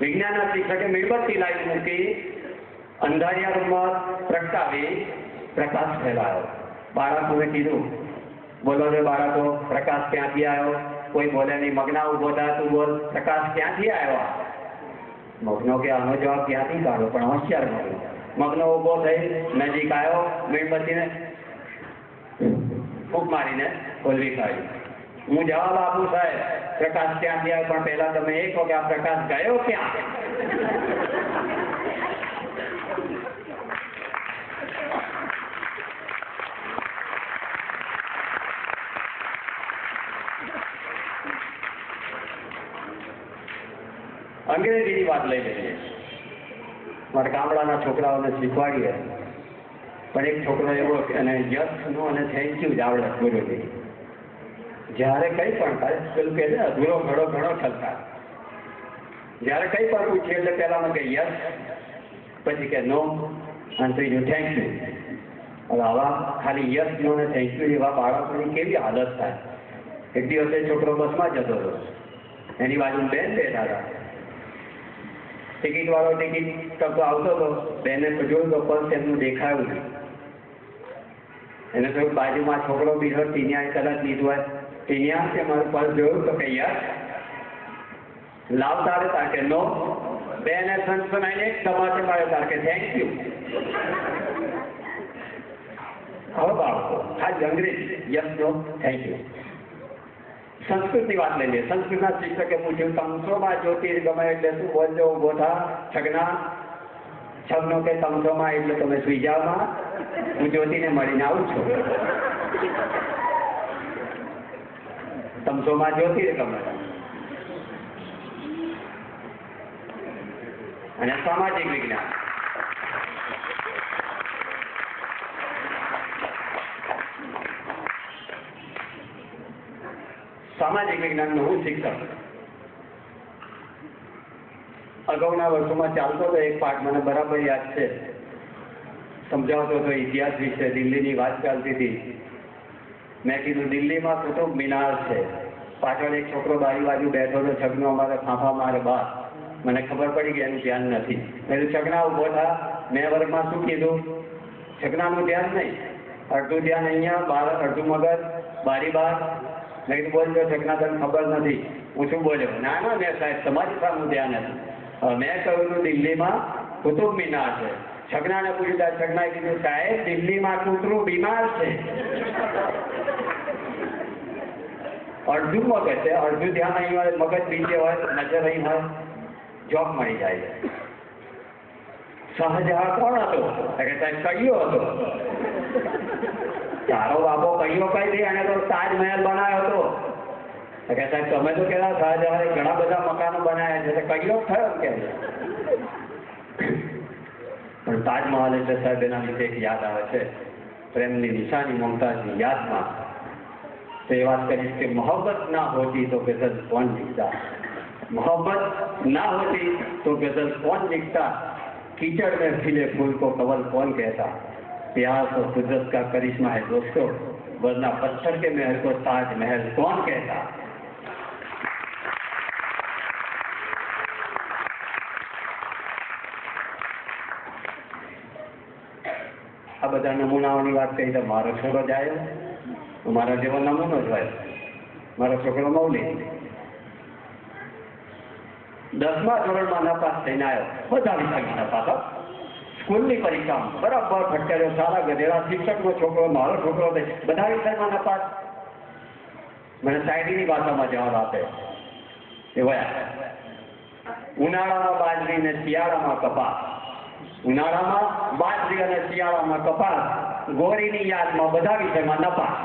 વિજ્ઞાનના શિક્ષકે મીણબત્તી લાવી મૂકી, અંધારિયા રૂમમાં પ્રગટાવી પ્રકાશ ફેલાયો. બાળકોને કીધું, બોલો રે બાળકો, પ્રકાશ ક્યાંથી આવ્યો? કોઈ બોલે નહીં. મગના ઉભો થા, તું બોલ, પ્રકાશ ક્યાંથી આવ્યો? મગનો કે આનો જવાબ ક્યાંથી કાઢો? પણ હોશિયાર મગનો ઉભો થઈ નજીક આવ્યો, મીણબત્તીને ફૂંક મારીને ખોલવી કાઢી. હું જવાબ આપું સાહેબ, પ્રકાશ ક્યાંથી આવ્યો, પણ પહેલા તમે એ કહો કે આ પ્રકાશ ગયો ક્યાં? અંગ્રેજીની વાત લઈ લઈએ. મારા ગામડાના છોકરાઓને શીખવાડીએ, પણ એક છોકરો એવો અને યસનો અને થેન્ક યુ જ આવડે ગુરુની. જ્યારે કંઈ પણ થાય પેલું કહે છે અધૂરો ઘણો ઘણો છલકાર. જ્યારે કંઈ પણ પૂછીએ એટલે પહેલામાં કે યસ, પછી કે નો, અને ત્રીજું થેન્ક યુ. હવે આવા ખાલી યસ નો અને થેન્ક યુ એવા બાળકોની કેવી હાલત થાય. એક દિવસે છોકરો બસમાં જતો હતો, એની બાજુ બેન બેઠા હતા. ટિકિટ વાળો ટિકિટ કરતો આવતો હતો, બેને જોયું તો પર્સ એમનું દેખાયું નહીં. એને થોડું બાજુમાં છોકરો બીજો ટીનિયા કદાચ લીધું હોય, ટીનિયા કે મારું પર્સ જોયું તો કે યસ, લાવતા રહે તાર કે નો, બેને સનસનાઈને એક તમાચે મારે તાર કે થેન્ક યુ. હવે બાળકો ખાલી અંગ્રેજી યસ નો થેન્ક યુ. સંસ્કૃતની વાત લઈ લે. સંસ્કૃતના શિક્ષકે પૂછ્યું, તમસોમાં જ્યોતિર્ગમય એટલે શું? બોલજો, ઉભો થા. છગના, છગનો કે તમસોમાં એટલે તમે સુઈ જાઓમાં, હું જ્યોતિને મળીને આવું છું. તમસોમાં જ્યોતિર્ગમય. અને સામાજિક વિજ્ઞાન. સામાજિક વિજ્ઞાનનું હું શિક્ષક. અગાઉના વર્ષોમાં ચાલતો હતો એક પાઠ, મને બરાબર યાદ છે. સમજાવતો હતો ઇતિહાસ વિશે. દિલ્હીની વાત ચાલતી હતી. મેં કીધું દિલ્હીમાં કુતુબ મિનાર છે. પાછળ એક છોકરો બારી બાજુ બેઠો હતો, છગનો અમારે ફાંફા મારે બહાર. મને ખબર પડી કે એનું ધ્યાન નથી. મેં છગના ઉભો થા. મેં વર્ગમાં શું કીધું? છગનાનું ધ્યાન નહીં, અડધું ધ્યાન અહીંયા, બહાર અડધું મગજ, બારી બહાર. મેં કીધું બોલજો, છગના તને ખબર નથી. હું શું બોલ્યો? ના ના મેં સાહેબ તમારી સામે ધ્યાન હતું. મેં કહ્યું દિલ્હીમાં કુતુબ મિનાર છે. છગનાને પૂછ્યું, છગનાએ કીધું સાહેબ દિલ્હીમાં કૂતરું બીમાર છે. અડધું મગજ છે, અડધું ધ્યાન અહીં હોય, મગજ બીજે હોય, નજર અહીં હોય, જોબ મળી જાય. શાહજહાં કોણ હતો? સાહેબ કયો હતો? તારો બાપો કયો કઈ દે, એને તો તાજમહેલ બનાવ્યો હતો. સાહેબ તમે તો કહેતા શાહજહાં ઘણા બધા મકાનો બનાવ્યા છે, કયો થયો કે? પણ તાજમહલ એટલે સાહેબ એના વિશે એક યાદ આવે છે. પ્રેમની નિશાની મુમતાઝની યાદમાં તો એ વાત કરીશ કે મોહબ્બત ના હોતી તો ગઝલ कौन लिखता, मोहब्बत ना होती तो गजल कौन लिखता, कीचड़ में खिले फूल को कवल कौन कहता, प्यार तो कुदरत का करिश्मा है दोस्तों, वरना पत्थर के महल को ताजमहल कौन कहता. આ બધા નમૂનાઓની વાત કરી તો મારો છોકરો જાય, મારા જેવો નમૂનો જ હોય. મારો છોકરો મૌલિક 10મા ધોરણમાં નપાસ થઈને આવ્યો. બધા વિષયમાં નપાસ. સ્કૂલની પરીક્ષામાં બરાબર ફટકાર્યો. સારા ગધેડા. શિક્ષકનો છોકરો, મારો છોકરો, બધા વિષયમાં નપાસ. મને શાયરીની ભાષામાં જવાબ આપે એ વયા. ઉનાળામાં બાજરી ને શિયાળામાં કપાસ, ઉનાળામાં બાજરી અને શિયાળામાં કપાસ, ગોરીની યાદમાં બધા વિષયમાં નપાસ.